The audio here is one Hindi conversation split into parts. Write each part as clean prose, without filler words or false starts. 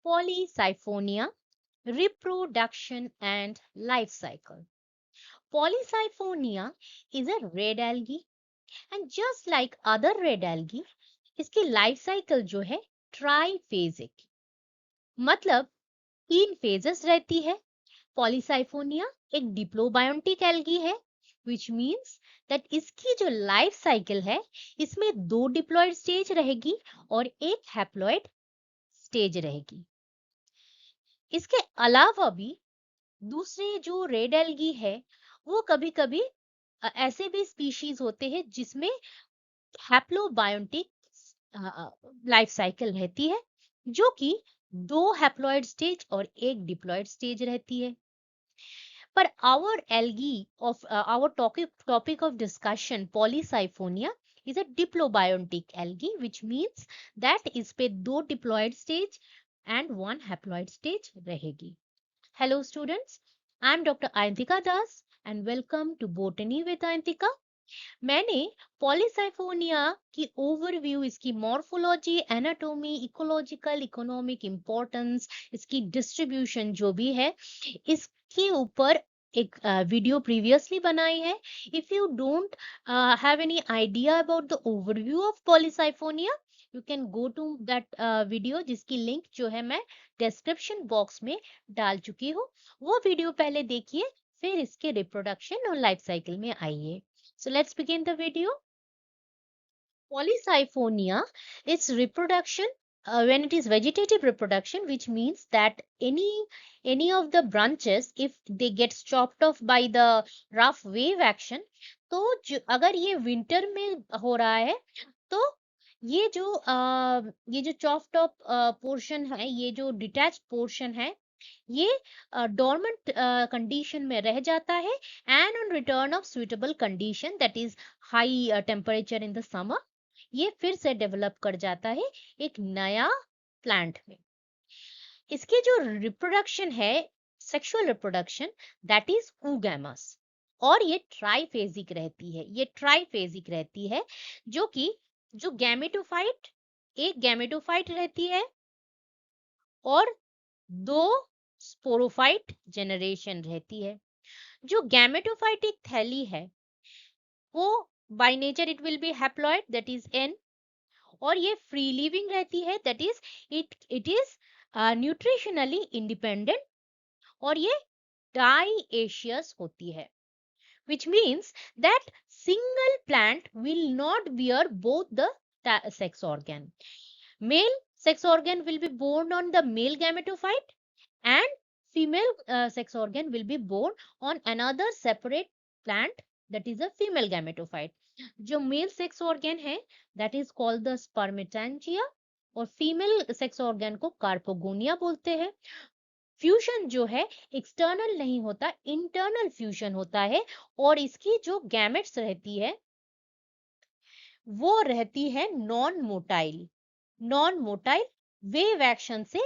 Polycyphonia, reproduction and life cycle. Polycyphonia is a red algae and just like other red algae, इसकी लाइफ साइकिल जो है ट्राइफेजिक, मतलब 3 फेजेस रहती है। पॉलीसाइफोनिया एक डिप्लोबायोटिक एल्गी है, विच मीन्स दैट इसकी जो लाइफ साइकिल है इसमें 2 डिप्लॉयड स्टेज रहेगी और एक हैप्लॉयड स्टेज रहेगी। इसके अलावा भी दूसरे जो रेड एल्गी है वो कभी कभी ऐसे भी स्पीशीज होते हैं जिसमें हैप्लोबायोटिक लाइफ साइकिल रहती है, जो कि 2 हैप्लॉयड स्टेज और एक डिप्लॉयड स्टेज रहती है। पर our topic of discussion polycyphonia is a diplobiontic algae, which means that इस पे 2 diploid stage and 1 haploid stage रहेगी। Hello students, I am Dr. Ayantika Das and welcome to Botany with Ayantika। मैंने पॉलीसाइफोनिया की ओवरव्यू, इसकी morphology, anatomy, ecological, economic importance, इसकी डिस्ट्रीब्यूशन जो भी है, इसके ऊपर एक वीडियो प्रीवियसली बनाई है। If you don't have any idea about the overview of polysiphonia, you can go to that video, जिसकी लिंक जो है मैं डिस्क्रिप्शन बॉक्स में डाल चुकी हूँ। वो वीडियो पहले देखिए, फिर इसके रिप्रोडक्शन और लाइफ साइकिल में आइए। So let's begin the video. Polycyphonia, its reproduction, when it is vegetative reproduction, which means that any of the branches, if they get chopped off by the rough wave action, तो अगर ये विंटर में हो रहा है तो ये जो चॉप्ड ऑफ पोर्शन है, ये जो डिटैच्ड पोर्शन है, ये डोरमेंट कंडीशन में रह जाता है and on return of suitable condition, that is high temperature in the summer, ये फिर से डेवलप कर जाता है एक नया प्लांट में। इसकी जो रिप्रोडक्शन है, sexual reproduction, that is oogamous, और ये ट्राइफेजिक रहती है, जो कि जो गैमेटोफाइट, एक गैमेटोफाइट रहती है और 2 स्पोरोफाइट जनरेशन रहती है। जो गैमेटोफाइटिक थैली है वो by nature it will be haploid, that is an, और ये फ्री लिविंग रहती है, that is it is nutritionally independent, और ये डाइएशियस होती है, which means that single plant will not bear both the sex organ. Male sex organ will be born on the male gametophyte and female sex organ will be born on another separate plant, that is a female gametophyte. जो male sex organ है that is called the spermatangia और female sex organ को कार्पोगोनिया बोलते हैं। फ्यूजन जो है एक्सटर्नल नहीं होता, इंटरनल फ्यूजन होता है, और इसकी जो गैमेट्स रहती है वो रहती है नॉन मोटाइल वेव एक्शन से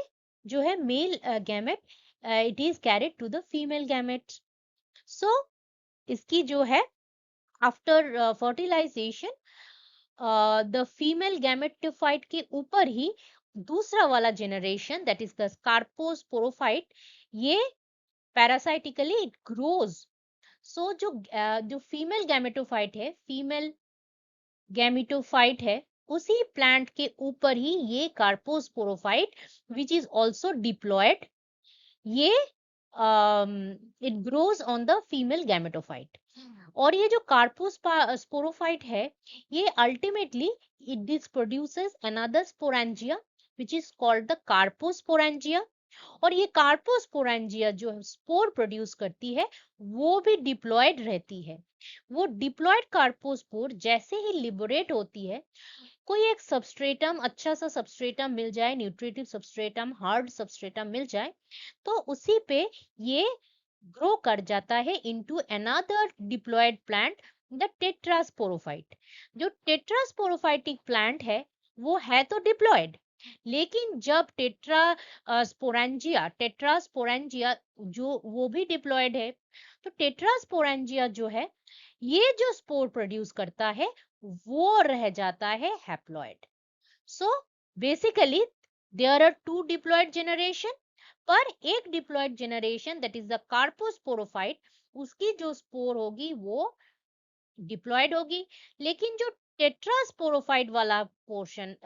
जो है male gamete it is carried to the female gamete. So इसकी जो है after fertilisation the female gametophyte के ऊपर ही दूसरा वाला generation, that is the carposporophyte, ये पैरासाइटिकली इट ग्रोज। सो जो फीमेल गैमेटोफाइट है उसी प्लांट के ऊपर ही ये carposporophyte which is also diploid, ये it grows on the female gametophyte. और ये जो कार्पोस्पोरोफाइट है ये ultimately it produces another sporangia which is called the carposporangia, और ये कार्पोस्पोरेंजिया जो स्पोर प्रोड्यूस करती है वो भी डिप्लॉयड रहती है। वो डिप्लॉयड कार्पोस्पोर जैसे ही लिबरेट होती है, कोई एक सबस्ट्रेटम, अच्छा सा सबस्ट्रेटम मिल जाए, न्यूट्रिटिव सबस्ट्रेटम, हार्ड सबस्ट्रेटम मिल जाए, तो उसी पे ये ग्रो कर जाता है into another diploid plant, the tetrasporophyte. जो टेट्रास्पोरोफाइटिक प्लांट है वो है तो डिप्लॉयड, लेकिन जब टेट्रास्पोरेंजिया जो वो भी डिप्लॉयड है, तो टेट्रास्पोरेंजिया जो है ये जो स्पोर प्रोड्यूस करता है वो रह जाता है haploid. So basically there are two diploid generation, पर एक diploid generation that is the carposporophyte, उसकी जो स्पोर होगी वो डिप्लॉयड होगी। लेकिन जो टेट्रास्पोरोफाइट वाला पोर्शन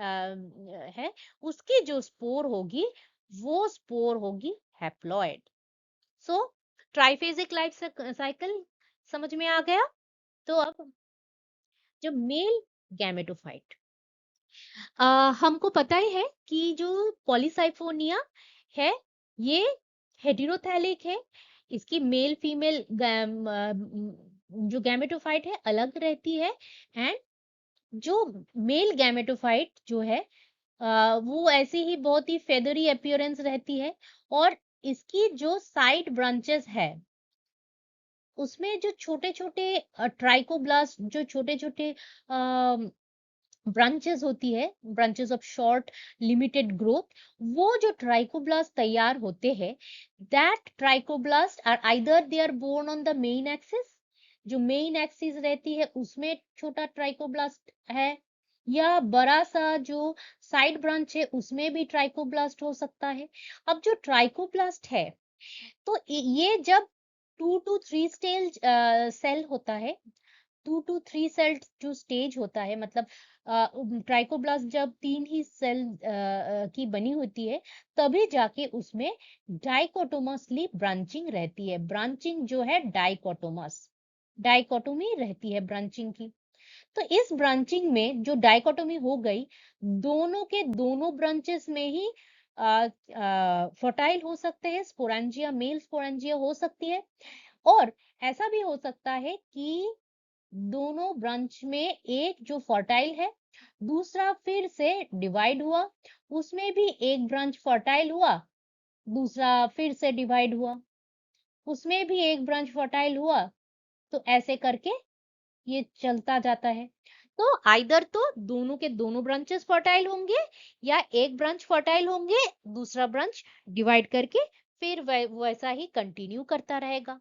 है, उसकी जो स्पोर होगी वो स्पोर होगी हैप्लॉयड। सो ट्राइफेजिक लाइफ साइकिल समझ में आ गया। तो अब जो मेल गैमेटोफाइट, हमको पता ही है कि जो पॉलीसाइफोनिया है ये हेटेरोथैलिक है, इसकी मेल फीमेल जो गैमेटोफाइट है अलग रहती है। एंड जो मेल गैमेटोफाइट जो है वो ऐसे ही बहुत ही फेदरी अपीयरेंस रहती है, और इसकी जो साइड ब्रांचेस है उसमें जो छोटे छोटे ट्राइकोब्लास्ट, जो छोटे छोटे ब्रांचेस होती है, branches of short limited growth, वो जो ट्राइकोब्लास्ट तैयार होते हैं, that trichoblast are either they are born on the main axis, जो मेन एक्सिस रहती है उसमें छोटा ट्राइकोब्लास्ट है, या बड़ा सा जो साइड ब्रांच है उसमें भी ट्राइकोब्लास्ट हो सकता है। अब जो ट्राइकोब्लास्ट है, तो ये जब 2 to 3 स्टेज सेल होता है, 2 to 3 सेल जो स्टेज होता है, मतलब ट्राइकोब्लास्ट जब 3 ही सेल की बनी होती है, तभी जाके उसमें डाइकोटोमसली ब्रांचिंग रहती है। ब्रांचिंग जो है डाइकोटोमस, डाइकोटोमी रहती है ब्रांचिंग की। तो इस ब्रांचिंग में जो डाइकोटोमी हो गई, दोनों के दोनों ब्रांचेस में ही फर्टाइल हो सकते हैं, स्पोरेंजिया, मेल स्पोरेंजिया हो सकती है। और ऐसा भी हो सकता है कि दोनों ब्रांच में एक जो फर्टाइल है, दूसरा फिर से डिवाइड हुआ, उसमें भी एक ब्रांच फर्टाइल हुआ, दूसरा फिर से डिवाइड हुआ, उसमें भी एक ब्रांच फर्टाइल हुआ। तो ऐसे करके ये चलता जाता है। तो आइदर तो दोनों के दोनों ब्रांचेस फर्टाइल होंगे, या एक ब्रांच फर्टाइल होंगे, दूसरा ब्रांच डिवाइड करके फिर वैसा ही कंटिन्यू करता रहेगा।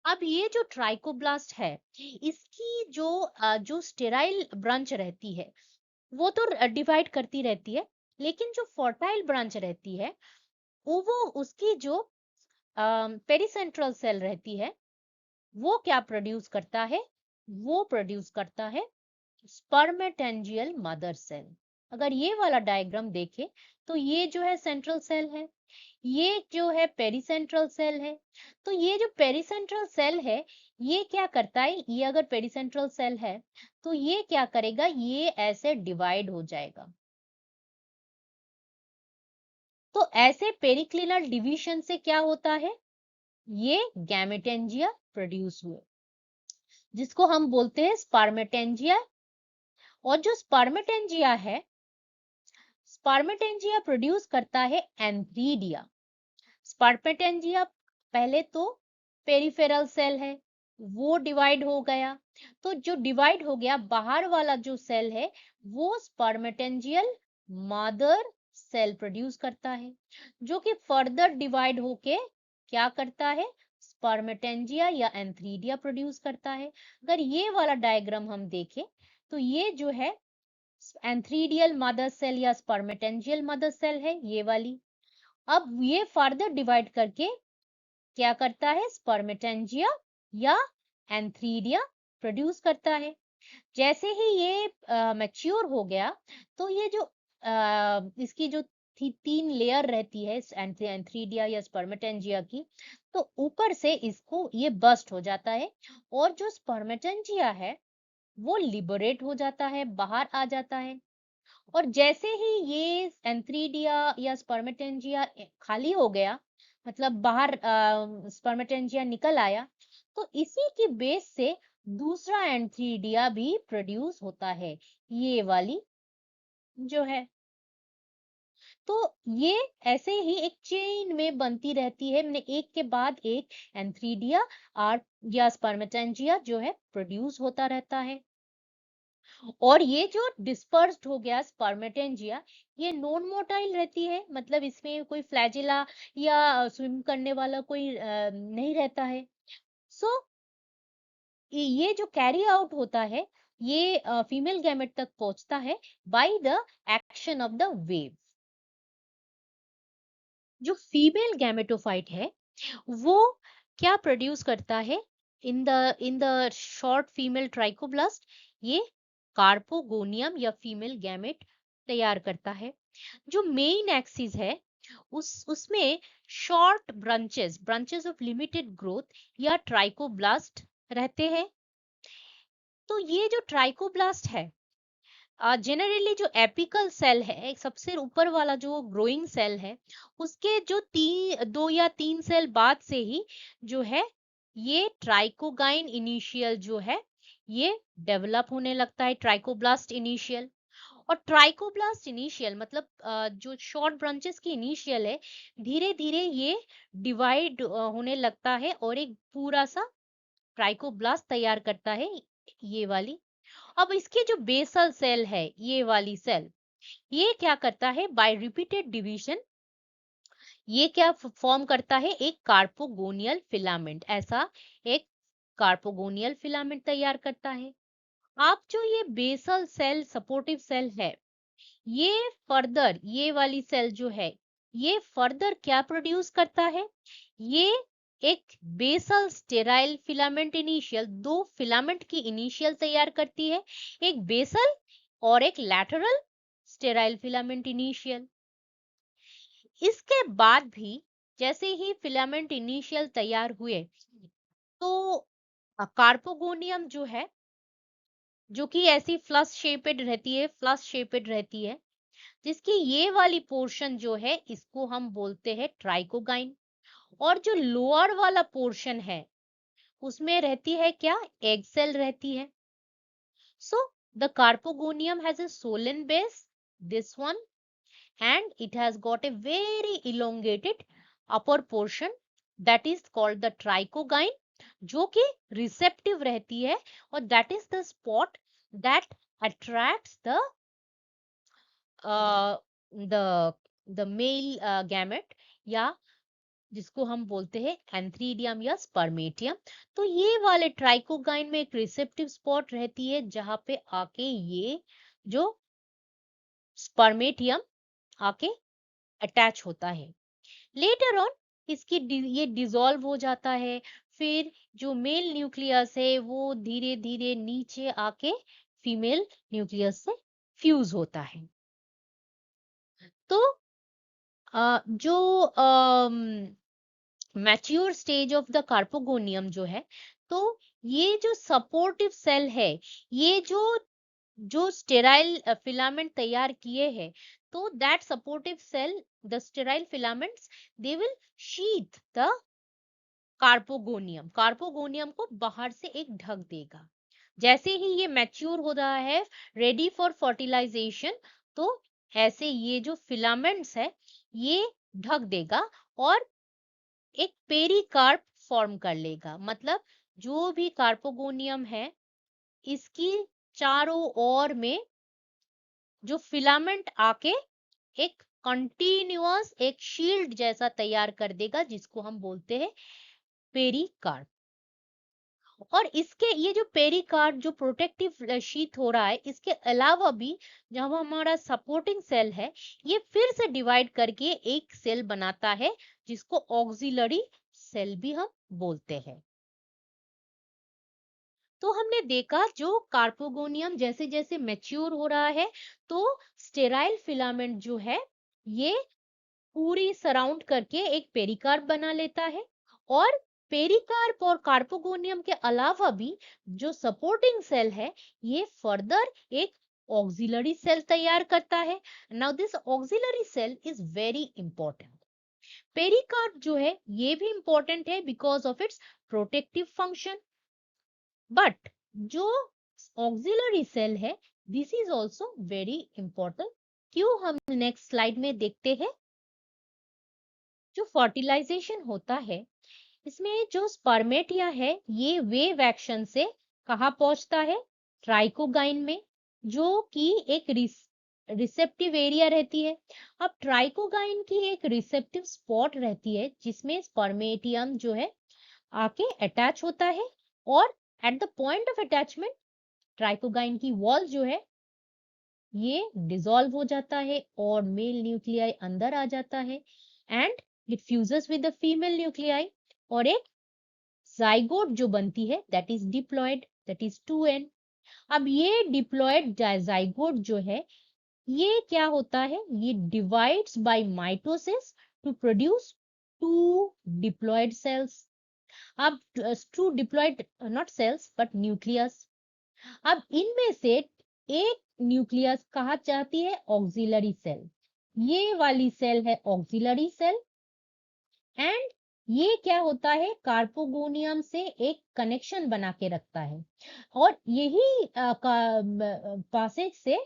अब ये जो ट्राइकोब्लास्ट है, इसकी जो स्टेराइल ब्रांच रहती है वो तो डिवाइड करती रहती है, लेकिन जो फर्टाइल ब्रांच रहती है वो उसकी जो पेरिसेंट्रल सेल रहती है, वो क्या प्रोड्यूस करता है, वो प्रोड्यूस करता है स्पर्मेटेंजियल मदर सेल। अगर ये वाला डायग्राम देखें, तो ये जो है सेंट्रल सेल है, ये जो है पेरिसेंट्रल सेल है। तो ये जो पेरिसेंट्रल सेल है, ये क्या करता है, ये अगर पेरिसेंट्रल सेल है तो ये क्या करेगा, ये ऐसे डिवाइड हो जाएगा। तो ऐसे पेरिक्लिनल डिवीजन से क्या होता है, ये गैमेटेंजिया प्रोड्यूस हुए, जिसको हम बोलते हैं स्पर्मेटेंजिया। और जो स्पर्मेटेंजिया है, स्पर्मेटेंजिया प्रोड्यूस करता है एंथ्रीडिया। स्पर्मेटेंजिया पहले तो पेरिफेरल सेल है, वो डिवाइड हो गया। तो जो डिवाइड हो गया बाहर वाला जो सेल है, वो स्पर्मेटेंजियल मदर सेल प्रोड्यूस करता है, जो कि फर्दर डिवाइड होके क्या करता है, स्पर्मेटेंजिया या एंथ्रीडिया प्रोड्यूस करता है। अगर ये वाला डायग्राम हम देखें, तो ये जो है एंथ्रीडियल मदर सेल या स्पर्मेटेंजियल मदर सेल है, ये वाली। अब ये फर्दर डिवाइड करके क्या करता है, स्पर्मेटेंजिया या एंथ्रीडिया प्रोड्यूस करता है। जैसे ही ये मैच्योर हो गया, तो ये जो इसकी जो तीन लेयर रहती है एंथ्रीडिया या स्पर्मेटेंजिया की, तो ऊपर से इसको ये बस्ट हो जाता है, और जो स्पर्मेटेंजिया है वो लिबरेट हो जाता है, बाहर आ जाता है। और जैसे ही ये एंथ्रीडिया या स्पर्मेटेंजिया खाली हो गया, मतलब बाहर स्पर्मेटेंजिया निकल आया, तो इसी की बेस से दूसरा एंथ्रीडिया भी प्रोड्यूस होता है, ये वाली जो है। तो ये ऐसे ही एक चेन में बनती रहती है, मैंने एक के बाद एक एंथ्रीडिया और या स्पर्मेटेंजिया जो है प्रोड्यूस होता रहता है। और ये जो डिस्पर्स्ड हो गया स्पर्मेटेंजिया, ये नॉन मोटाइल रहती है, मतलब इसमें कोई फ्लैजिला या स्विम करने वाला कोई नहीं रहता है। सो ये जो कैरी आउट होता है, ये फीमेल गैमेट तक पहुंचता है by the action of the wave. जो फीमेल गैमेटोफाइट है वो क्या प्रोड्यूस करता है in the short female trichoblast? ये कार्पोगोनियम या फीमेल गैमेट तैयार करता है। जो मेन एक्सिस है उसमें short branches branches of limited growth या ट्राइकोब्लास्ट रहते हैं। तो ये जो ट्राइकोब्लास्ट है जनरली जो एपिकल सेल है, एक सबसे ऊपर वाला जो ग्रोइंग सेल है, उसके जो 2 या 3 सेल बाद से ही जो है ये ट्राइकोगाइन इनिशियल जो है ये डेवलप होने लगता है, ट्राइकोब्लास्ट इनिशियल। और ट्राइकोब्लास्ट इनिशियल मतलब जो शॉर्ट ब्रांचेस की इनिशियल है, धीरे धीरे ये डिवाइड होने लगता है और एक पूरा सा ट्राइकोब्लास्ट तैयार करता है, ये वाली। अब इसके जो बेसल सेल है, ये वाली सेल, ये क्या करता है बाय रिपीटेड डिवीजन, ये क्या फॉर्म करता है, एक कार्पोगोनियल फिलामेंट, ऐसा एक कार्पोगोनियल फिलामेंट तैयार करता है। आप जो ये बेसल सेल सपोर्टिव सेल है, ये फर्दर ये वाली सेल जो है ये फर्दर क्या प्रोड्यूस करता है, ये एक basal sterile filament initial, 2 filament की इनिशियल तैयार करती है, एक बेसल और एक लैटरल स्टेराइल फिलामेंट इनिशियल। इसके बाद भी जैसे ही फिलामेंट इनिशियल तैयार हुए तो कार्पोगोनियम जो है, जो कि ऐसी फ्लश शेपेड रहती है, जिसकी ये वाली पोर्शन जो है इसको हम बोलते हैं ट्राइकोगाइन। और जो लोअर वाला पोर्शन है उसमें रहती है क्या, एग सेल रहती है। So the carpogonium has a solen base, this one, and it has got a very elongated upper portion that is called the tricogyne, जो कि रिसेप्टिव रहती है, और that is the spot that attracts uh, the the male gamete, या जिसको हम बोलते हैं एंथ्रीडियम या स्पर्मेटियम। तो ये वाले ट्राइकोगाइन में एक रिसेप्टिव स्पॉट रहती है जहां पे आके ये जो स्पर्मेटियम आके अटैच होता है। लेटर ऑन ये डिसॉल्व हो जाता है, फिर जो मेल न्यूक्लियस है वो धीरे धीरे नीचे आके फीमेल न्यूक्लियस से फ्यूज होता है। तो जो mature stage of the carpogonium जो है, तो ये जो सपोर्टिव सेल है, ये जो जो स्टेराइल फिलामेंट तैयार किए हैं, तो that supportive cell, the sterile filaments, they will sheath the carpogonium को बाहर से एक ढक देगा। जैसे ही ये मैच्योर हो रहा है, रेडी फॉर फर्टिलाइजेशन, तो ऐसे ये जो फिलामेंट्स है ये ढक देगा और एक पेरिकार्प फॉर्म कर लेगा। मतलब जो भी कार्पोगोनियम है इसकी चारों ओर में जो फिलामेंट आके एक कंटिन्यूअस एक शील्ड जैसा तैयार कर देगा, जिसको हम बोलते हैं पेरिकार्प। और इसके ये जो पेरिकार्प जो प्रोटेक्टिव शीथ हो रहा है, इसके अलावा भी जब हमारा सपोर्टिंग सेल है, ये फिर से डिवाइड करके एक सेल बनाता है जिसको ऑक्सिलरी सेल भी हम बोलते हैं। तो हमने देखा जो कार्पोगोनियम जैसे जैसे मैच्योर हो रहा है, तो स्टेराइल फिलामेंट जो है ये पूरी सराउंड करके एक पेरिकार्प बना लेता है। और पेरिकार्प और कार्पोगोनियम के अलावा भी जो सपोर्टिंग सेल है ये फर्दर एक ऑक्सिलरी सेल तैयार करता है। Now this auxiliary cell is very important. Pericarp जो है ये भी इंपॉर्टेंट है because of its protective function, but जो ऑक्सिलरी सेल है this is also very important. क्यों, हम नेक्स्ट स्लाइड में देखते हैं। जो फर्टिलाइजेशन होता है इसमें जो स्पर्मेटिया है ये वेव एक्शन से कहाँ पहुंचता है, ट्राइकोगाइन में, जो कि एक रिसेप्टिव एरिया रहती है। अब ट्राइकोगाइन की एक रिसेप्टिव स्पॉट रहती है जिसमें स्पर्मेटियम जो है आके अटैच होता है, और at the point of attachment trichogyne की वॉल जो है ये डिसॉल्व हो जाता है और मेल न्यूक्लियाई अंदर आ जाता है, and it fuses with the female nuclei, और एक जाइगोट जो बनती है that is diploid, that is 2n। अब ये डिप्लॉयड जाइगोट जो है ये क्या होता है, ये divides by mitosis to produce two diploid cells. अब two diploid not cells but nucleus. अब इनमें से एक न्यूक्लियस कहा जाती है ऑक्सिलरी सेल, ये वाली सेल है ऑक्सिलरी सेल। एंड ये क्या होता है, कार्पोगोनियम से एक कनेक्शन बना के रखता है, और यही पासेज से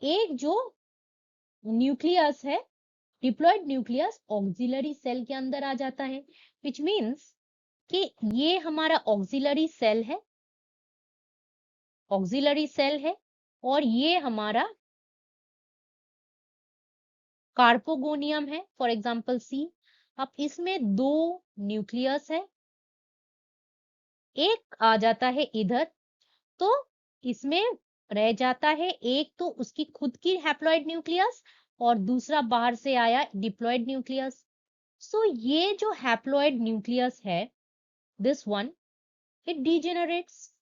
एक जो न्यूक्लियस है, डिप्लॉयड न्यूक्लियस ऑक्सिलरी सेल के अंदर आ जाता है, विच मीन्स कि ये हमारा ऑक्सिलरी सेल है, ऑक्सिलरी सेल है, और ये हमारा कार्पोगोनियम है, फॉर एग्जांपल सी। अब इसमें दो न्यूक्लियस है, एक आ जाता है इधर, तो इसमें रह जाता है एक तो उसकी खुद की हैप्लॉइड न्यूक्लियस, और दूसरा बाहर से आया डिप्लॉयड न्यूक्लियस। सो ये जो हैप्लॉइड न्यूक्लियस है, दिस वन, इट डिजेनरेट्स,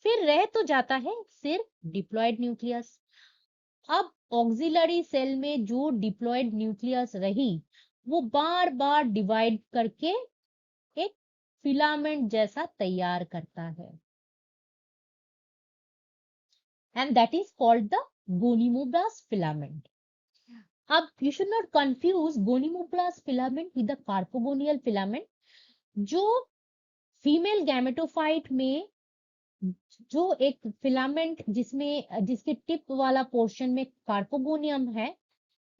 फिर रह तो जाता है सिर्फ डिप्लॉयड न्यूक्लियस। अब ऑक्सिलरी सेल में जो डिप्लॉयड न्यूक्लियस रही वो बार बार डिवाइड करके एक फिलामेंट जैसा तैयार करता है, and that is called the gonimoblast filament. अब you should not confuse gonimoblast filament with the carpogonial filament. जो फीमेल गैमेटोफाइट में जो एक फिलामेंट जिसमें जिसके टिप वाला पोर्शन में कार्पोगोनियम है,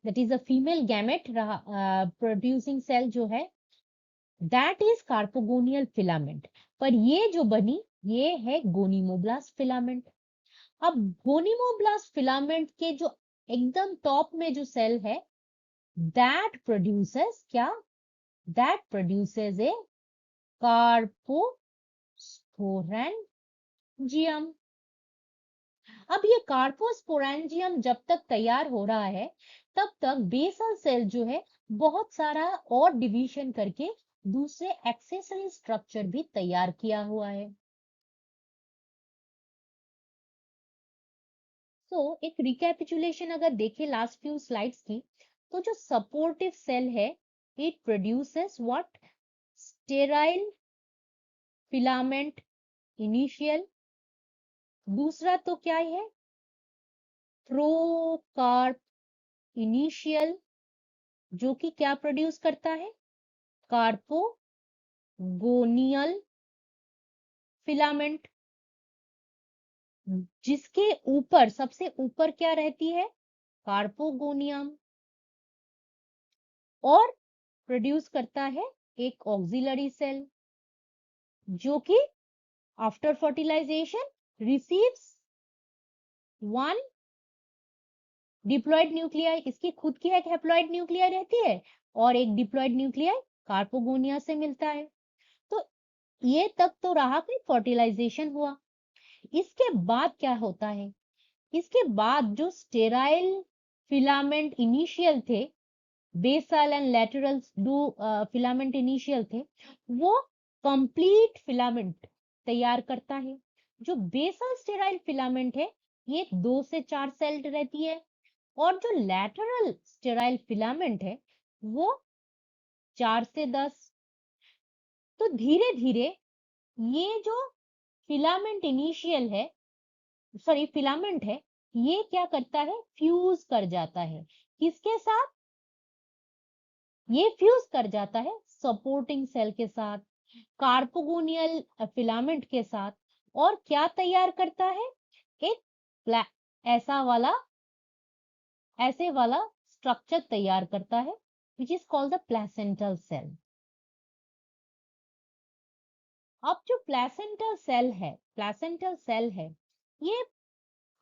that is a female gamete producing cell जो है, दैट इज कार्पोगोनियल फिलामेंट। पर ये जो बनी ये है गोनिमोब्लास्ट फिलामेंट। अब गोनिमोब्लास्ट फिलामेंट के जो एकदम टॉप में जो सेल है, दैट प्रोड्यूसेस क्या, दैट प्रोड्यूसेस ए कार्पोस्पोरेंजियम। अब ये कार्पोस्पोरेंजियम जब तक तैयार हो रहा है तब तक बेसल सेल जो है बहुत सारा और डिवीजन करके दूसरे एक्सेसरी स्ट्रक्चर भी तैयार किया हुआ है। तो एक रिकैपिचुलेशन अगर देखें लास्ट फ्यू स्लाइड्स की, तो जो सपोर्टिव सेल है it produces what, sterile filament initial. दूसरा तो क्या है, प्रोकार्प इनिशियल, जो कि क्या प्रोड्यूस करता है, कार्पोगोनियल फिलामेंट, जिसके ऊपर सबसे ऊपर क्या रहती है, कार्पोगोनियम, और प्रोड्यूस करता है एक ऑक्सिलरी सेल जो कि after fertilisation receives one diploid nuclei, इसकी खुद की एक हैप्लॉइड न्यूक्लियाई रहती है और एक डिप्लॉयड न्यूक्लियाई कार्पोगोनिया से मिलता है। तो ये तक तो रहा कि फर्टिलाइजेशन हुआ। इसके बाद क्या होता है, इसके बाद जो स्टेराइल फिलामेंट इनिशियल थे, बेसल एंड लैटरल दो फिलामेंट इनिशियल थे, वो कंप्लीट फिलामेंट तैयार करता है। जो बेसल स्टेराइल फिलामेंट है ये 2 से 4 सेल्ड रहती है, और जो लैटरल स्टेराइल फिलामेंट है वो 4 से 10। तो धीरे धीरे ये जो फिलामेंट इनिशियल है, सॉरी फिलामेंट है, ये क्या करता है, फ्यूज कर जाता है, किसके साथ, ये फ्यूज कर जाता है सपोर्टिंग सेल के साथ, कार्पोगोनियल फिलामेंट के साथ, और क्या तैयार करता है, एक ऐसा वाला ऐसे वाला स्ट्रक्चर तैयार करता है which is called the placental cell. अब जो प्लेसेंटल सेल है ये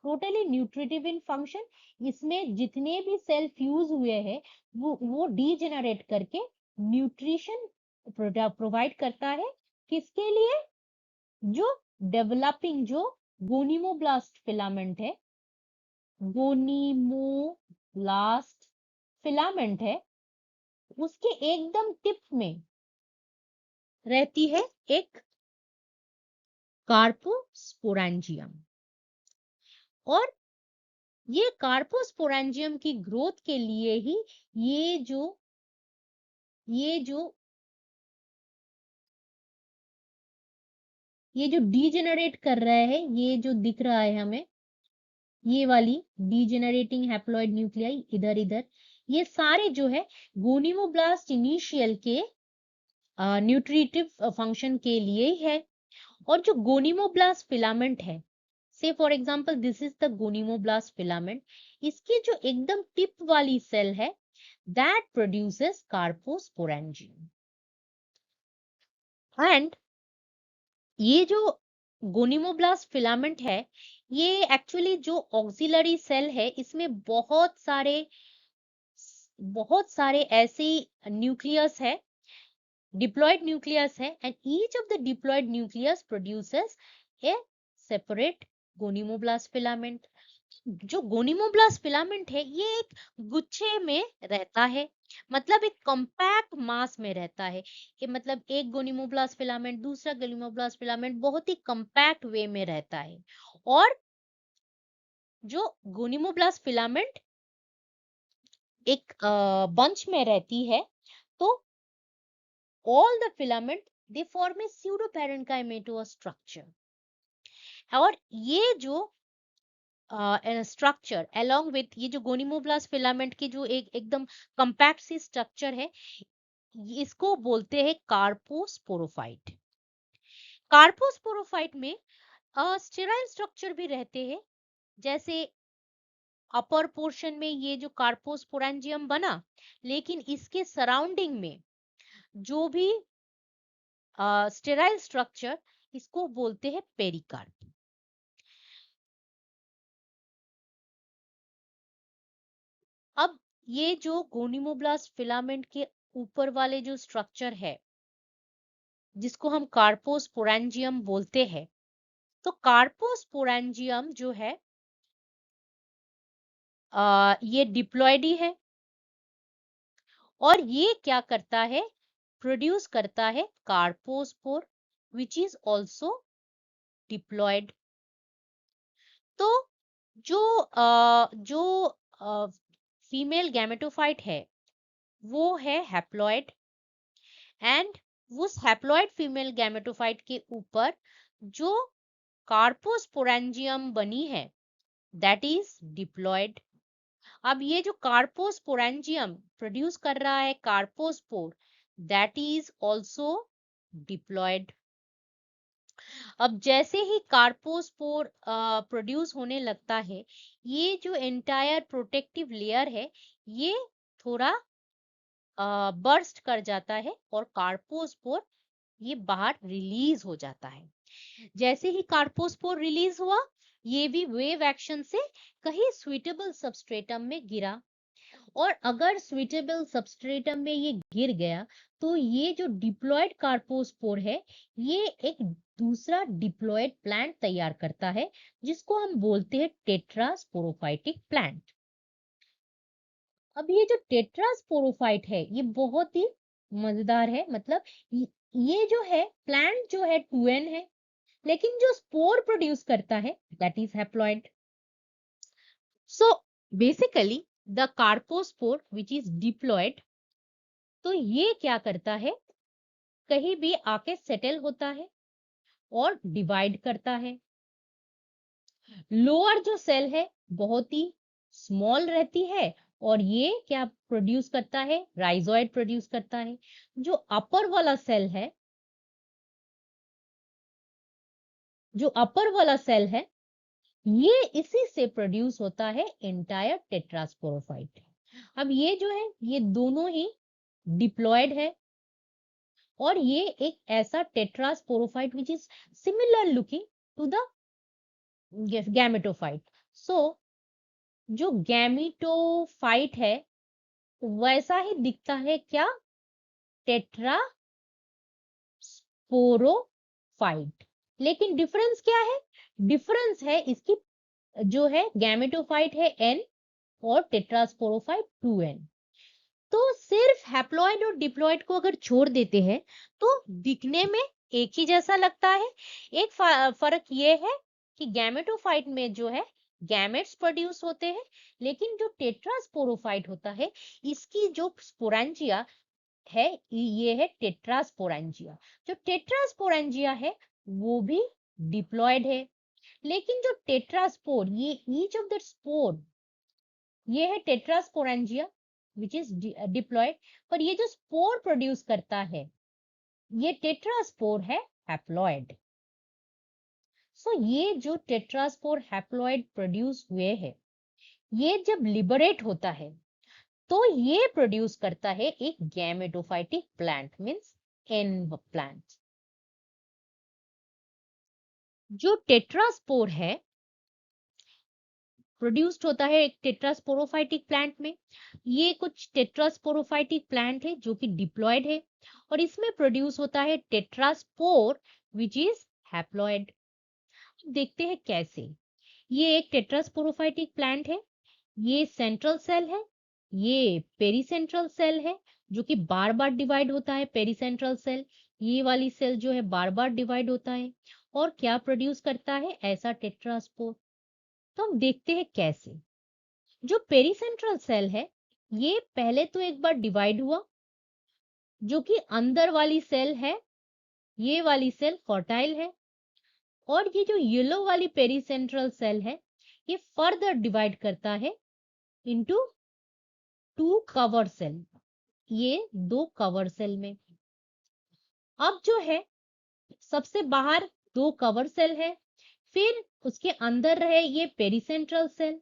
टोटली न्यूट्रिटिव इन फंक्शन, इसमें जितने भी सेल फ्यूज हुए हैं वो डीजेनरेट करके न्यूट्रिशन प्रोवाइड करता है, किसके लिए, जो डेवलपिंग जो गोनिमोब्लास्ट फिलामेंट है, गोनिमोब्लास्ट फिलामेंट है, उसके एकदम टिप में रहती है एक कार्पोस्पोरेंजियम, और ये कार्पोस्पोरेंजियम की ग्रोथ के लिए ही ये जो ये जो ये जो डीजेनरेट कर रहा है, ये जो दिख रहा है हमें, ये वाली डीजेनरेटिंग हैप्लॉइड न्यूक्लियाई इधर इधर, ये सारे जो है गोनिमोब्लास्ट इनिशियल के न्यूट्रिटिव फंक्शन के लिए ही है। और जो गोनिमोब्लास्ट फिलामेंट है, say for example this is the gonimoblast filament, इसकी जो एकदम टिप वाली सेल है दैट प्रोड्यूसेस कार्पोस्पोरेंजियम। एंड ये जो गोनिमोब्लास्ट फिलामेंट है, ये एक्चुअली जो ऑक्सिलरी सेल है, इसमें बहुत सारे ऐसे न्यूक्लियस है, डिप्लॉयड न्यूक्लियस है, and each of the diploid nucleus produces a separate gonimoblast filament. जो गोनिमोब्लास्ट फिलामेंट है, ये एक गुच्छे में रहता है, मतलब एक कॉम्पैक्ट मास में रहता है, कि मतलब एक गोनिमोब्लास्ट फिलामेंट दूसरा गोनिमोब्लास्ट फिलामेंट बहुत ही कॉम्पैक्ट वे में रहता है। और जो गोनिमोब्लास्ट फिलामेंट एक बंच में रहती है, तो all the filament they form a pseudoparenchymatous structure। और ये जो स्ट्रक्चर along with ये जो गोनिमोब्लास्ट फिलामेंट की जो एकदम कंपैक्ट सी स्ट्रक्चर है, इसको बोलते हैं कार्पोस्पोरोफाइट। कार्पोस्पोरोफाइट में स्टेराइल स्ट्रक्चर भी रहते हैं, जैसे अपर पोर्शन में ये जो कार्पोस्पोरेंजियम बना, लेकिन इसके सराउंडिंग में जो भी स्टेराइल स्ट्रक्चर, इसको बोलते हैं पेरिकार्प। अब ये जो गोनिमोब्लास्ट फिलामेंट के ऊपर वाले जो स्ट्रक्चर है, जिसको हम कार्पोस्पोरेंजियम बोलते हैं, तो कार्पोस्पोरेंजियम जो है ये डिप्लॉयडी है, और ये क्या करता है, प्रोड्यूस करता है carpospore which is also diploid. तो जो फीमेल गैमेटोफाइट है वो है हैप्लॉयड, एंड उस हैप्लॉयड फीमेल गैमेटोफाइट के ऊपर जो कार्पोस्पोरेंजियम बनी है दैट इज डिप्लॉयड। अब ये जो कार्पोस्पोरेंजियम प्रोड्यूस कर रहा है carpospore, that is also diploid. अब जैसे ही कार्पोस्पोर प्रोड्यूस होने लगता है, ये जो एंटायर प्रोटेक्टिव लेयर है, ये थोड़ा बर्स्ट कर जाता है, और कार्पोस्पोर ये बाहर रिलीज हो जाता है। जैसे ही कार्पोस्पोर रिलीज हुआ, ये भी वेव एक्शन से कहीं स्वीटेबल सबस्ट्रेटम में गिरा, और अगर स्वीटेबल सबस्ट्रेटम में ये गिर गया, तो ये जो डिप्लॉयड कार्पोस्पोर है, ये एक दूसरा डिप्लॉयड प्लांट तैयार करता है, जिसको हम बोलते हैं टेट्रास्पोरोफाइटिक प्लांट। अब ये जो टेट्रास्पोरोफाइट है, ये बहुत ही मजेदार है, मतलब ये जो है प्लांट जो है 2n है, लेकिन जो स्पोर प्रोड्यूस करता है that is haploid. So basically the carpospore which is diploid, तो ये क्या करता है, कहीं भी आके सेटल होता है और डिवाइड करता है। लोअर जो सेल है बहुत ही स्मॉल रहती है, और ये क्या प्रोड्यूस करता है, राइजोइड प्रोड्यूस करता है। जो अपर वाला सेल है, जो अपर वाला सेल है, ये इसी से प्रोड्यूस होता है एंटायर टेट्रास्पोरोफाइट। अब ये जो है, ये दोनों ही डिप्लॉयड है, और ये एक ऐसा tetrasporophyte which is similar looking to the gametophyte. So जो गैमेटोफाइट है वैसा ही दिखता है, क्या, टेट्रास्पोरोफाइट। लेकिन डिफरेंस क्या है, डिफरेंस है इसकी, जो है गैमेटोफाइट है n और टेट्रास्पोरोफाइट 2n। तो सिर्फ हैप्लॉइड और डिप्लॉइड को अगर छोड़ देते हैं तो दिखने में एक ही जैसा लगता है। एक फर्क ये है कि गैमेटोफाइट में जो है गैमेट्स प्रोड्यूस होते हैं, लेकिन जो टेट्रास्पोरोफाइट होता है इसकी जो स्पोरेंजिया है ये है टेट्रास्पोरेंजिया। जो टेट्रास्पोरेंजिया है वो भी डिप्लॉइड है, लेकिन जो टेट्रास्पोर ये ईच ऑफ द स्पोर ये है टेट्रास्पोरेंजिया विच इज डिप्लॉइड, पर ये जो स्पोर प्रोड्यूस करता है ये टेट्रास्पोर है हैप्लॉइड। सो ये जो टेट्रास्पोर हैप्लॉइड प्रोड्यूस हुए हैं ये जब लिबरेट होता है तो ये प्रोड्यूस करता है एक gametophytic plant means N plant. जो टेट्रास्पोर है प्रोड्यूस्ड होता है एक टेट्रास्पोरोफाइटिक प्लांट में। ये कुछ टेट्रास्पोरोफाइटिक प्लांट है जो कि डिप्लॉयड है और इसमें प्रोड्यूस होता है टेट्रास्पोर विच इज हैप्लॉयड। देखते हैं कैसे। ये एक टेट्रास्पोरोफाइटिक प्लांट है, ये सेंट्रल सेल है, ये पेरीसेंट्रल सेल है जो कि बार बार डिवाइड होता है पेरीसेंट्रल सेल। ये वाली सेल जो है बार बार डिवाइड होता है और क्या प्रोड्यूस करता है ऐसा टेट्रास्पोर। तो हम देखते हैं कैसे। जो पेरीसेंट्रल सेल है ये पहले तो एक बार डिवाइड हुआ, जो कि अंदर वाली सेल है ये वाली सेल फर्टाइल है, और ये जो येलो वाली पेरीसेंट्रल सेल है ये फर्दर डिवाइड करता है इनटू 2 कवर सेल, ये 2 कवर सेल में। अब जो है सबसे बाहर 2 कवर सेल है, फिर उसके अंदर रहे ये पेरीसेंट्रल सेल,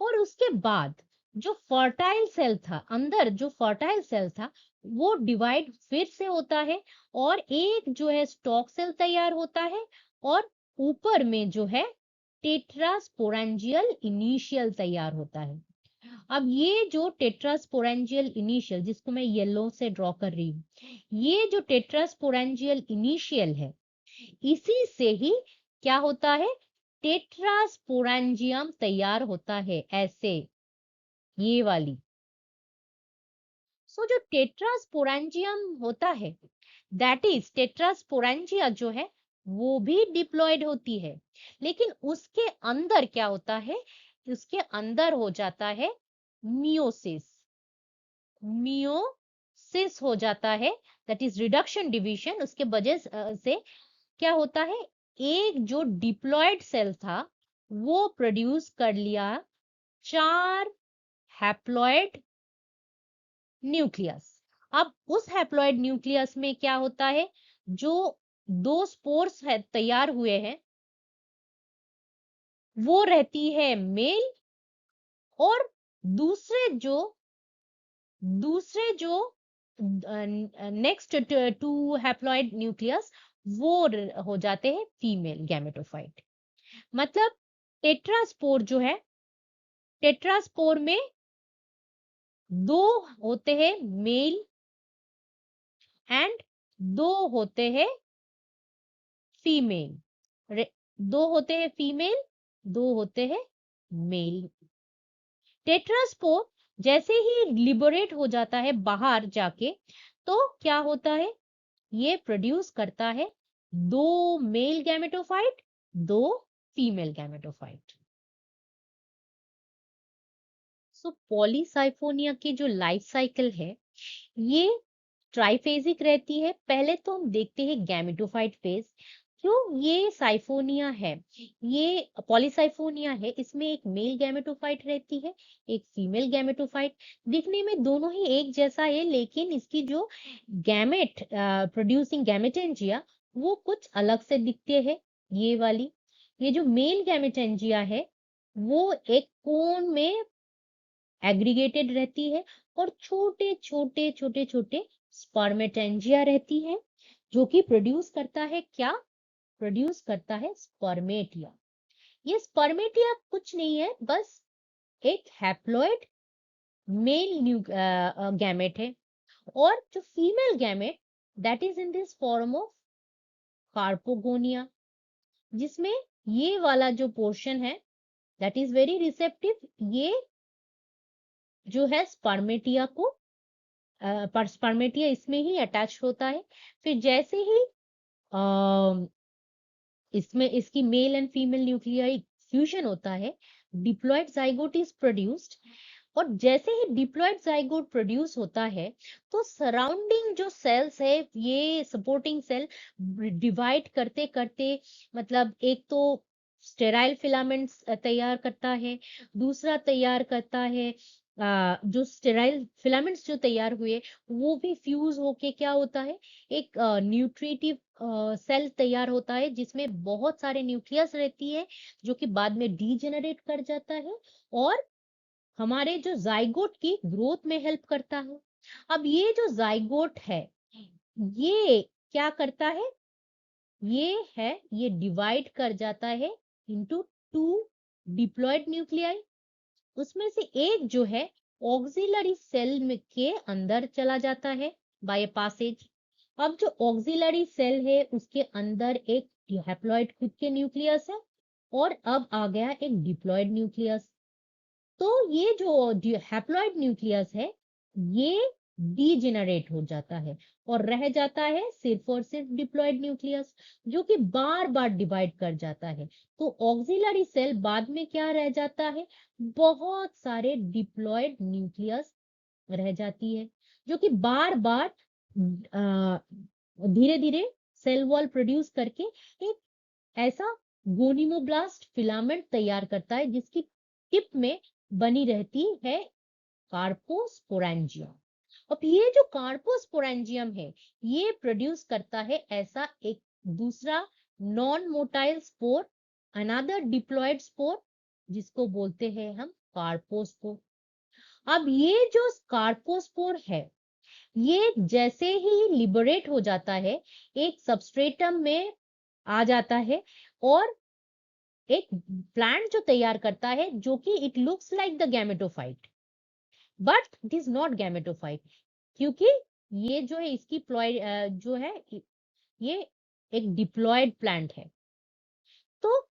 और उसके बाद जो फर्टाइल सेल था अंदर जो फर्टाइल सेल था वो डिवाइड फिर से होता है और एक जो है स्टॉक सेल तैयार होता है, और ऊपर में जो है टेट्रास्पोरेंजियल इनिशियल तैयार होता है। अब ये जो टेट्रास्पोरेंजियल इनिशियल जिसको मैं येलो से ड्रॉ कर रही हूँ, ये जो टेट्रास्पोरेंजियल इनिशियल है इसी से ही क्या होता है टेट्रास्पोरेंजियम तैयार होता है ऐसे, ये वाली। सो जो टेट्रास्पोरेंजियम होता है दैट इज टेट्रास्पोरेंजिया जो है वो भी डिप्लॉयड होती है, लेकिन उसके अंदर क्या होता है उसके अंदर हो जाता है मियोसिस। मियोसिस हो जाता है दैट इज रिडक्शन डिवीजन। उसके वजह से क्या होता है एक जो डिप्लॉयड सेल था वो प्रोड्यूस कर लिया 4 हैप्लॉयड न्यूक्लियस। अब उस हैप्लॉयड न्यूक्लियस में क्या होता है जो 2 स्पोर्स है तैयार हुए हैं वो रहती है मेल, और दूसरे जो नेक्स्ट 2 हैप्लॉयड न्यूक्लियस वो हो जाते हैं फीमेल गैमेटोफाइट। मतलब टेट्रास्पोर जो है टेट्रास्पोर में 2 होते हैं मेल एंड 2 होते हैं फीमेल। 2 होते हैं फीमेल 2 होते हैं मेल। टेट्रास्पोर जैसे ही लिबरेट हो जाता है बाहर जाके तो क्या होता है ये प्रोड्यूस करता है 2 मेल गैमेटोफाइट 2 फीमेल गैमेटोफाइट। सो पॉलीसाइफोनिया की जो लाइफ साइकिल है ये ट्राइफेजिक रहती है। पहले तो हम देखते हैं गैमेटोफाइट फेज। क्यों ये साइफोनिया है ये पॉलीसाइफोनिया है इसमें एक मेल गैमेटोफाइट रहती है एक फीमेल गैमेटोफाइट। दिखने में दोनों ही एक जैसा है लेकिन इसकी जो गैमेट प्रोड्यूसिंग गैमेटेंजिया वो कुछ अलग से दिखते हैं। ये वाली ये जो मेल गैमेटेंजिया है वो एक कोन में एग्रीगेटेड रहती है और छोटे छोटे छोटे छोटे स्पर्मेटेंजिया रहती है जो कि प्रोड्यूस करता है क्या प्रोड्यूस करता है स्पर्मेटिया। ये स्पर्मेटिया कुछ नहीं है बस एक हैप्लॉइड मेल गैमेट है, और जो female gamete that is in this form of carpogonia, जिसमें ये वाला जो पोर्शन है दैट इज वेरी रिसेप्टिव, ये जो है स्पर्मेटिया को स्पर्मेटिया इसमें ही अटैच होता है। फिर जैसे ही इसमें इसकी mail and female nuclei fusion होता है, डिप्लॉयड जाइगोट इज प्रोड्यूस्ड। और जैसे ही डिप्लॉयड जाइगोट प्रोड्यूस होता है, तो सराउंडिंग जो सेल्स है, ये सपोर्टिंग सेल डिवाइड करते करते, मतलब एक तो स्टेराइल फिलामेंट्स तैयार करता है, दूसरा तैयार करता है जो स्टेराइल फिलामेंट्स जो तैयार हुए, वो भी फ्यूज होके क्या होता है, एक न्यूट्रिटिव सेल तैयार होता है, जिसमें बहुत सारे न्यूक्लियस रहती है, जो कि बाद में डीजेनरेट कर जाता है और हमारे जो जाइगोट की ग्रोथ में हेल्प करता है। अब ये जो जाइगोट है, ये क्या करता है, ये डिवाइड कर जाता है इनटू टू डिप्लॉयड न्यूक्लियाई। उसमें से एक जो है ऑक्सिलरी सेल में के अंदर चला जाता है बाय पासेज। अब जो ऑक्सिलरी सेल है, उसके अंदर एक हैप्लॉइड खुद के न्यूक्लियस है, और अब आ गया एक डिप्लॉयड न्यूक्लियस। तो ये जो हैप्लॉइड न्यूक्लियस है, ये डीजेनरेट हो जाता है और रह जाता है सिर्फ और सिर्फ डिप्लॉयड न्यूक्लियस, जो कि बार बार डिवाइड कर जाता है। तो ऑक्सिलरी सेल बाद में क्या रह जाता है, बहुत सारे डिप्लॉयड न्यूक्लियस रह जाती है, जो कि बार बार धीरे धीरे सेल वॉल प्रोड्यूस करके एक ऐसा गोनिमोब्लास्ट फिलामेंट तैयार करता है, जिसकी टिप में बनी रहती है कार्पोस्पोरेंजियम। अब ये जो कार्पोस्पोरेंजियम है, ये प्रोड्यूस करता है ऐसा एक दूसरा non motile spore, another diploid spore, जिसको बोलते हैं हम कार्पोस्पोर। अब ये जो कार्पोस्पोर है, ये जैसे ही लिबरेट हो जाता है, एक सबस्ट्रेटम में आ जाता है और एक प्लांट जो तैयार करता है, जो कि it looks like the gametophyte, but it is not gametophyte, क्योंकि ये जो है इसकी जो है, ये एक डिप्लॉयड प्लांट है। तो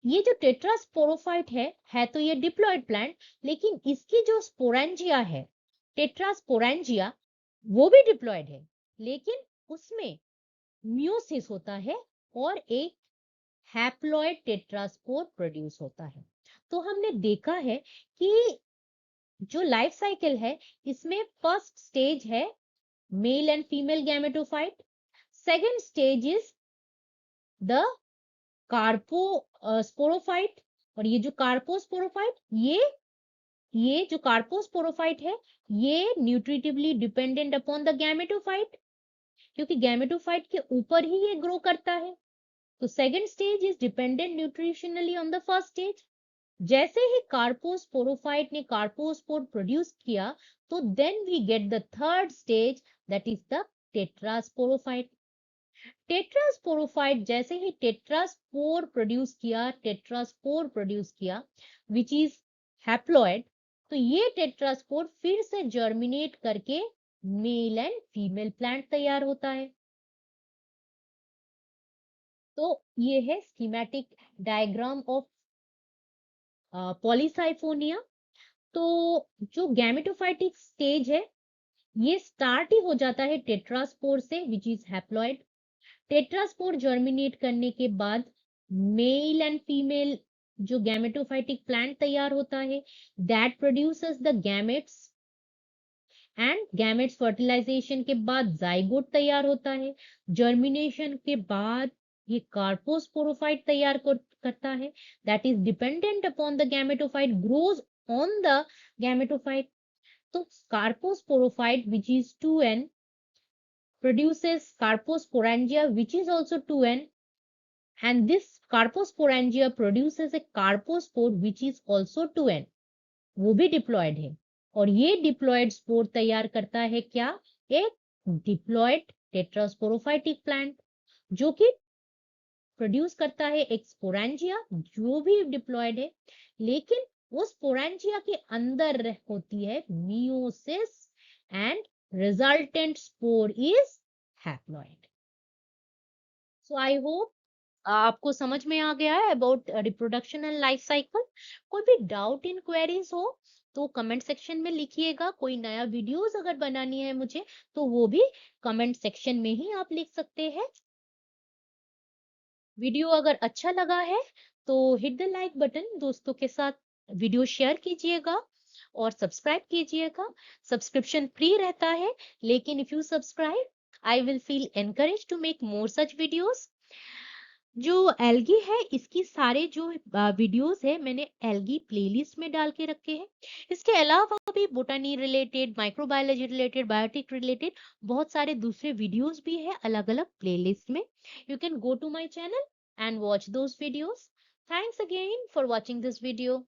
ये जो टेट्रास्पोरोफाइट है तो ये डिप्लॉयड प्लांट, लेकिन इसकी जो स्पोरेंजिया है, टेट्रास्पोरेंजिया, वो भी डिप्लॉयड है, लेकिन उसमें म्यूसिस होता है और एक हैप्लॉयड टेट्रास्पोर प्रोड्यूस होता है। तो हमने देखा है कि जो लाइफ साइकिल है, इसमें फर्स्ट स्टेज है male and female gametophyte, second stage is the carposporophyte, और ये जो कार्पोस्पोरोफाइट, ये जो कार्पोस्पोरोफाइट है, ये nutritively dependent upon the gametophyte, क्योंकि गैमेटोफाइट के ऊपर ही ये ग्रो करता है। तो second stage is dependent nutritionally on the first stage. जैसे ही कार्पोस्पोरोफाइट ने कार्पोस्पोर प्रोड्यूस किया, तो then we get the third stage, that is the tetrasporophyte. Tetrasporophyte जैसे ही टेट्रास्पोर प्रोड्यूस किया विच इज हैप्लॉइड, तो ये टेट्रास्पोर फिर से जर्मिनेट करके मेल एंड फीमेल प्लांट तैयार होता है। तो ये है स्कीमेटिक डायग्राम ऑफ पॉलीसाइफोनिया। तो जो गैमेटोफाइटिक स्टेज है, ये स्टार्ट ही हो जाता है टेट्रास्पोर से, which is haploid. Tetraspore germinate करने के बाद मेल एंड फीमेल जो गैमेटोफाइटिक प्लांट तैयार होता है, that produces the gametes, and gametes fertilisation के बाद जाइगोट तैयार होता है। जर्मिनेशन के बाद ये कार्पोस्पोरोफाइट तैयार करता है, that is dependent upon the gametophyte, grows on the gametophyte. तो carposporophyte which is 2n produces carposporangia which is also 2n, and this carposporangia produces a carpospore which is also 2n, वो भी डिप्लॉयड है। और ये डिप्लॉयड स्पोर तैयार करता है क्या, एक डिप्लॉयड टेट्रास्पोरोफाइटिक प्लांट, जो कि प्रोड्यूस करता है एक स्पोरेंजिया जो भी डिप्लॉयड है, लेकिन वो स्पोरेंजिया के अंदर होती है meiosis, and resultant spore is haploid. So I hope आपको समझ में आ गया है about reproduction and life cycle. कोई भी डाउट इन क्वेरीज हो तो कमेंट सेक्शन में लिखिएगा। कोई नया वीडियोस अगर बनानी है मुझे, तो वो भी कमेंट सेक्शन में ही आप लिख सकते हैं। वीडियो अगर अच्छा लगा है तो हिट द लाइक बटन, दोस्तों के साथ वीडियो शेयर कीजिएगा और सब्सक्राइब कीजिएगा। सब्सक्रिप्शन फ्री रहता है, लेकिन if you subscribe I will feel encourage to make more such videos. जो एल्गी है, इसकी सारे जो वीडियोस है मैंने एल्गी प्लेलिस्ट में डाल के रखे हैं। इसके अलावा भी botany related, microbiology related, biotic related बहुत सारे दूसरे वीडियोस भी है अलग अलग प्लेलिस्ट में। You can go to my channel and watch those videos. Thanks again for watching this video.